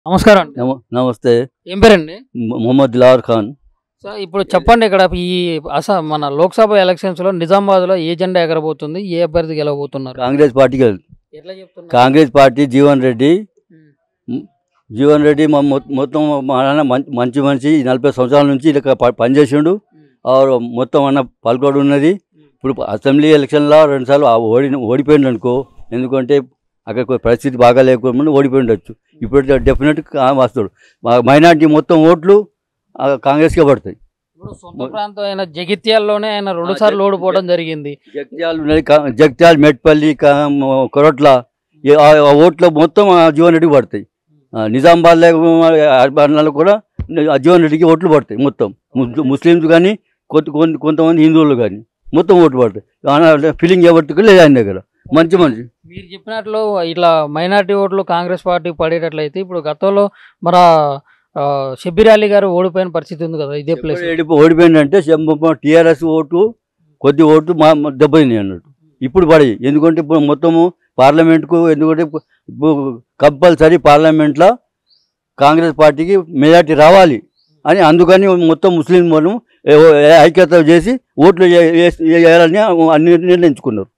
నమస్కారం అండి. నమస్తే. ఏం పేరండి? మొహమ్మద్ దిలావర్ ఖాన్. సో ఇప్పుడు చెప్పండి, ఇక్కడ ఈ మన లోక్సభ ఎలక్షన్స్లో నిజామాబాద్లో ఏ జెండా ఎగరబోతుంది, ఏ అభ్యర్థి గెలవబోతున్నారు? కాంగ్రెస్ పార్టీకి ఎట్లా చెప్తున్నారు? కాంగ్రెస్ పార్టీ జీవన్ రెడ్డి మొత్తం మంచి మనిషి 40 సంవత్సరాల నుంచి ఇలా పనిచేసిండు. మొత్తం అన్న పాల్గొడు ఉన్నది. ఇప్పుడు అసెంబ్లీ ఎలక్షన్లో 2 సార్లు ఓడిపోయిండు అనుకో. ఎందుకంటే అక్కడ పరిస్థితి బాగా లేకుండా ఓడిపోయిండొచ్చు. ఇప్పుడు డెఫినెట్గా వస్తాడు. మైనార్టీ మొత్తం ఓట్లు కాంగ్రెస్కే పడతాయి. ఇప్పుడు సొంత ప్రాంతం అయిన జగిత్యాల్లోనే ఆయన 2 సార్లు ఓడిపోవడం జరిగింది. జగిత్యాల, మెట్పల్లి, కొరట్ల ఓట్లు మొత్తం జీవన్ రెడ్డికి పడతాయి. నిజామాబాద్లో కూడా జీవన్ రెడ్డికి ఓట్లు పడతాయి. మొత్తం ముస్లిమ్స్ కానీ కొంతమంది హిందువులు కానీ మొత్తం ఓట్లు పడతాయి. ఫీలింగ్ ఎవరికి లేదు ఆయన దగ్గర. మంచి మనిషి. మీరు చెప్పినట్లు ఇట్లా మైనార్టీ ఓట్లు కాంగ్రెస్ పార్టీ పడేటట్లయితే ఇప్పుడు గతంలో మన షబ్బీర్ అలీ గారు ఓడిపోయిన పరిస్థితి ఉంది కదా, ఇదే ప్లేస్ ఓడిపోయిందంటే టీఆర్ఎస్ ఓటు కొద్ది ఓటు దెబ్బతిన్నాయి అన్నట్టు. ఇప్పుడు పడాయి. ఎందుకంటే ఇప్పుడు మొత్తము పార్లమెంట్కు, ఎందుకంటే కంపల్సరీ పార్లమెంట్లో కాంగ్రెస్ పార్టీకి మెజార్టీ రావాలి అని, అందుకని మొత్తం ముస్లిం వాళ్ళు ఐక్యత చేసి ఓట్లు వేయాలని అన్ని నిర్ణయించుకున్నారు.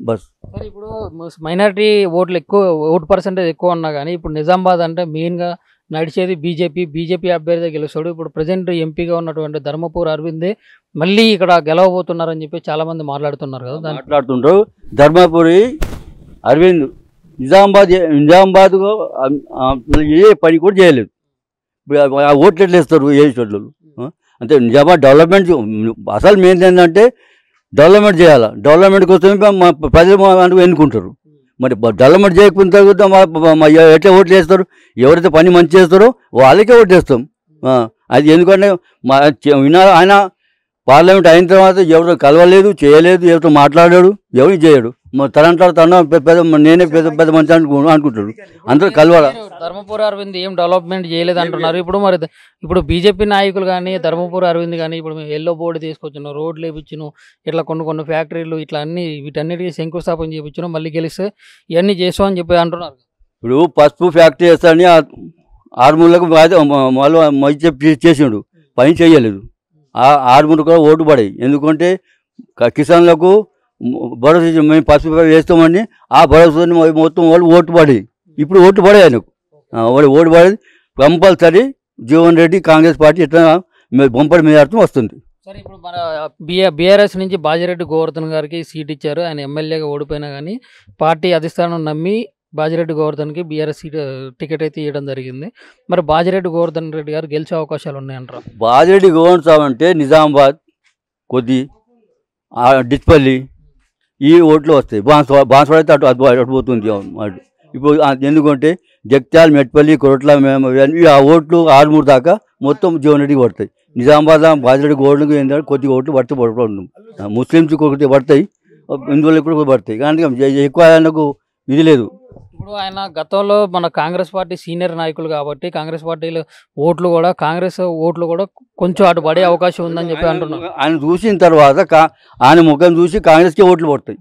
బస్ సరే, ఇప్పుడు మైనార్టీ ఓటు పర్సెంటేజ్ ఎక్కువ ఉన్నా కానీ ఇప్పుడు నిజామాబాద్ అంటే మెయిన్గా నడిచేది బీజేపీ అభ్యర్థి గెలుస్తాడు. ఇప్పుడు ప్రజెంట్ ఎంపీగా ఉన్నటువంటి ధర్మపురి అరవిందే మళ్ళీ ఇక్కడ గెలవబోతున్నారని చెప్పి చాలామంది మాట్లాడుతున్నారు కదా. మాట్లాడుతుంటారు. ధర్మపురి అరవింద్ నిజామాబాద్ ఏ పని కూడా చేయలేదు. ఓట్లు ఎట్లా వేస్తారు ఏ చోట్ల? అంటే నిజామాబాద్ డెవలప్మెంట్ అసలు మెయిన్ ఏంటంటే డెవలప్మెంట్ చేయాలి. డెవలప్మెంట్ కోసమే మా ప్రజలు ఎన్నుకుంటారు. మరి డెవలప్మెంట్ చేయకపోయిన తర్వాత ఎట్లా ఓట్లు వేస్తారు? ఎవరైతే పని మంచి చేస్తారో వాళ్ళకే ఓట్లు వేస్తాం. అది ఎందుకంటే ఆయన పార్లమెంట్ అయిన తర్వాత ఎవరు కలవలేదు, చేయలేదు, ఎవరితో మాట్లాడాడు, ఎవరు చేయడు. నేనే పెద్ద మంచి అనుకుంటాడు. అందరూ కలవాల. ధర్మపురి అరవింద్ ఏం డెవలప్మెంట్ చేయలేదు అంటున్నారు. ఇప్పుడు బీజేపీ నాయకులు కానీ ధర్మపురి అరవింద్ కానీ ఇప్పుడు మేము ఎల్లో బోర్డు తీసుకొచ్చాను, రోడ్లు వేయించాను, ఇట్లా కొన్ని ఫ్యాక్టరీలు ఇట్లా వీటన్నిటికీ శంకుస్థాపన చేయించాను, మళ్ళీ గెలిస్తే ఇవన్నీ చేస్తామని చెప్పి అంటున్నారు. ఇప్పుడు పసుపు ఫ్యాక్టరీ వేస్తారని ఆర్మూర్లకు మళ్ళీ చేసిండు, పని చేయలేదు. ఆర్మూర్ కూడా ఓటు పడాయి. ఎందుకంటే కిసాన్లకు భరోసా మేము పసుపు వేస్తామని ఆ భరోసా మొత్తం వాళ్ళు ఓటు పడి, ఇప్పుడు ఓటు పడే ఆయనకు వాళ్ళు ఓటు పడేది కంపల్సరీ జీవన్ రెడ్డి కాంగ్రెస్ పార్టీ ఇట్లా బొంపడి మీద అర్థం వస్తుంది. సరే, ఇప్పుడు మన బీఆర్ఎస్ నుంచి బాజిరెడ్డి గోవర్ధన్ గారికి సీట్ ఇచ్చారు. ఆయన ఎమ్మెల్యేగా ఓడిపోయినా కానీ పార్టీ అధిష్టానం నమ్మి బాజిరెడ్డి గోవర్ధన్కి బీఆర్ఎస్ టికెట్ అయితే ఇవ్వడం జరిగింది. మరి బాజిరెడ్డి గోవర్ధన్ రెడ్డి గారు గెలిచే అవకాశాలు ఉన్నాయంటారా? బాజిరెడ్డి గోవర్ధన్ అంటే నిజామాబాద్, కొద్ది, డిచ్పల్లి ఈ ఓట్లు వస్తాయి. బాన్స్వాడ అయితే అటు పోతుంది. ఇప్పుడు ఎందుకంటే జగిత్యాల, మెట్పల్లి, కొరట్ల ఆ ఓట్లు 6-3 దాకా మొత్తం జీవన్ రెడ్డికి పడతాయి. నిజామాబాద్ బాజిరెడ్డి గోవర్ధన్కి ఏంటంటే కొద్ది ఓట్లు పడుతుంది. ముస్లిమ్స్కి ఒకటి పడతాయి, హిందువులకు కూడా పడతాయి. కానీ ఎక్కువ ఆయనకు ఇది లేదు. ఇప్పుడు ఆయన గతంలో మన కాంగ్రెస్ పార్టీ సీనియర్ నాయకులు కాబట్టి కాంగ్రెస్ పార్టీలో కాంగ్రెస్ ఓట్లు కూడా కొంచెం అటు పడే అవకాశం ఉందని చెప్పి అంటున్నారు. ఆయన చూసిన తర్వాత ఆయన ముఖం చూసి కాంగ్రెస్కే ఓట్లు పడతాయి.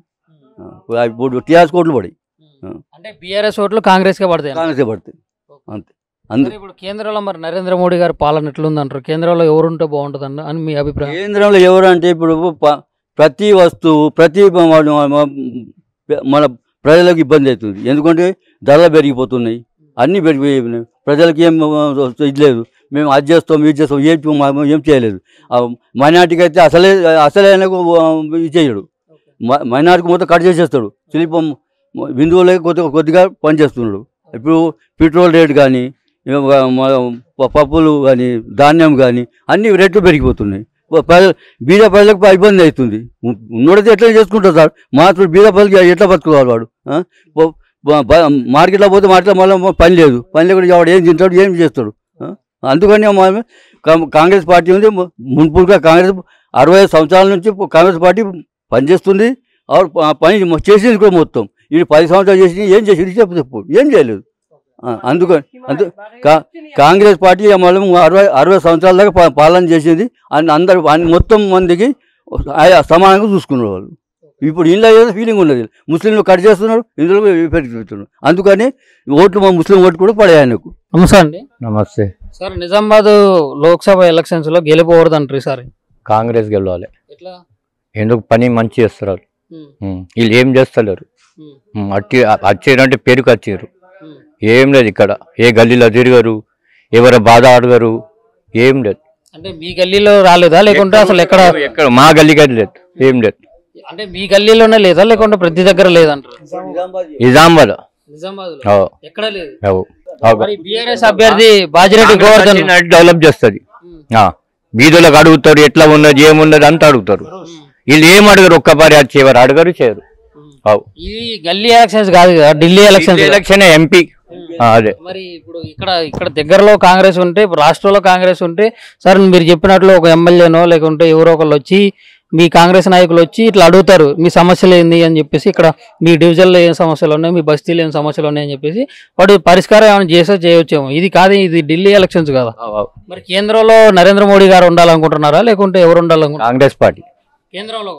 ఇప్పుడు టీఆర్ఎస్ ఓట్లు పడాయి. అంటే బీఆర్ఎస్ ఓట్లు కాంగ్రెస్కే పడతాయి. కాంగ్రెస్కే పడతాయి అంతే. ఇప్పుడు కేంద్రంలో మరి నరేంద్ర మోడీ గారి పాలన ఎట్లుందంటారు? కేంద్రంలో ఎవరుంటే బాగుంటుంది అని మీ అభిప్రాయం? కేంద్రంలో ఎవరు అంటే ఇప్పుడు ప్రతి వస్తువు మన ప్రజలకు ఇబ్బంది అవుతుంది. ఎందుకంటే ధరలు పెరిగిపోతున్నాయి, అన్నీ పెరిగిపోయి ప్రజలకి ఏం ఇది లేదు. మేము అది చేస్తాం, ఇది చేస్తాం, ఏం చేయలేదు. మైనార్టీకి అయితే అసలే ఇది చేయడు. మైనార్టీకి మొత్తం కట్ చేసేస్తాడు. శిల్పం హిందువులకి కొద్దిగా పనిచేస్తున్నాడు. ఇప్పుడు పెట్రోల్ రేట్ కానీ, పప్పులు కానీ, ధాన్యం కానీ అన్ని రేట్లు పెరిగిపోతున్నాయి. బీద ప్రజలకు ఇబ్బంది అవుతుంది. ఉన్నోడైతే ఎట్లా చేసుకుంటారు సార్? మాత్రం బీద ప్రజలకి ఎట్లా బతుకుతాడు వాడు? మార్కెట్లో పోతే మళ్ళీ పని లేకుండా వాడు ఏం తింటాడు, ఏం చేస్తాడు? అందుకని కాంగ్రెస్ పార్టీ ఉంది. మున్పూర్గా కాంగ్రెస్ 65 సంవత్సరాల నుంచి కాంగ్రెస్ పార్టీ పనిచేస్తుంది. పని చేసింది కూడా మొత్తం. ఇది 10 సంవత్సరాలు చేసి ఏం చేసింది చెప్పు, ఏం చేయలేదు. అందుకని కాంగ్రెస్ పార్టీ మళ్ళీ 60 సంవత్సరాల దాకా పాలన చేసింది. అందరు మొత్తం మందికి సమానంగా చూసుకున్నారు వాళ్ళు. ఇప్పుడు ఇంట్లో ఏదో ఫీలింగ్ ఉన్నది, ముస్లింలు కట్ చేస్తున్నారు, ఇందులో పెరుగుతున్నారు. అందుకని ఓట్లు మా ముస్లిం ఓటు కూడా పడే ఆయనకు. నమస్తే అండి. నమస్తే. సార్ నిజామాబాద్ లోక్సభ ఎలక్షన్స్ లో గెలిపోవద్దంటారు ఈసారి. కాంగ్రెస్ గెలవాలి. ఎట్లా? ఎందుకు పని మంచి చేస్తారు వీళ్ళు, ఏం చేస్తలేరు. వచ్చారంటే పేరుకు వచ్చారు, ఏం లేదు. ఇక్కడ ఏ గల్లీలో తిరగరు, ఎవరు బాధ అడగరు, ఏం లేదు. అంటే మీ గల్లీలో రాలేదా లేకుంటే అసలు ఎక్కడ? ఎక్కడ మా గల్లీ గది లేదు, ఏం లేదు. అంటే మీ గల్లీలోనే లేదా లేకుంటే ప్రతి దగ్గర లేదంటారు? నిజామాబాద్ ఎక్కడ లేదు. మరి బీఆర్ఎస్ అభ్యర్థి బాజిరెడ్డి గోవర్ధన్ డెవలప్ చేస్తుంది. బీదులకు అడుగుతారు, ఎట్లా ఉన్నది ఏమున్నది అంతా అడుగుతారు. వీళ్ళు ఏం అడగరు, ఒక్కపారి అది చేయరు, అడగరు చేయరు. ఇది గల్లీ ఎలక్షన్స్ కాదు కదా, ఢిల్లీ ఎలక్షన్స్. Election MP. అదే మరి ఇప్పుడు ఇక్కడ దగ్గరలో కాంగ్రెస్ ఉంటే, రాష్ట్రంలో కాంగ్రెస్ ఉంటే, సార్ మీరు చెప్పినట్లు ఒక ఎమ్మెల్యేనో లేకుంటే ఎవరో ఒకళ్ళు వచ్చి, మీ కాంగ్రెస్ నాయకులు వచ్చి ఇట్లా అడుగుతారు మీ సమస్యలు ఏంది అని చెప్పేసి, ఇక్కడ మీ డివిజన్లో ఏం సమస్యలు ఉన్నాయి, మీ బస్తీలో ఏం సమస్యలు ఉన్నాయని చెప్పేసి వాడు పరిష్కారం ఏమైనా చేయొచ్చేమో. ఇది కాదు, ఇది ఢిల్లీ ఎలక్షన్స్ కదా. మరి కేంద్రంలో నరేంద్ర మోడీ గారు ఉండాలనుకుంటున్నారా లేకుంటే ఎవరు ఉండాలనుకుంటున్నారు? కాంగ్రెస్ పార్టీ కేంద్రంలో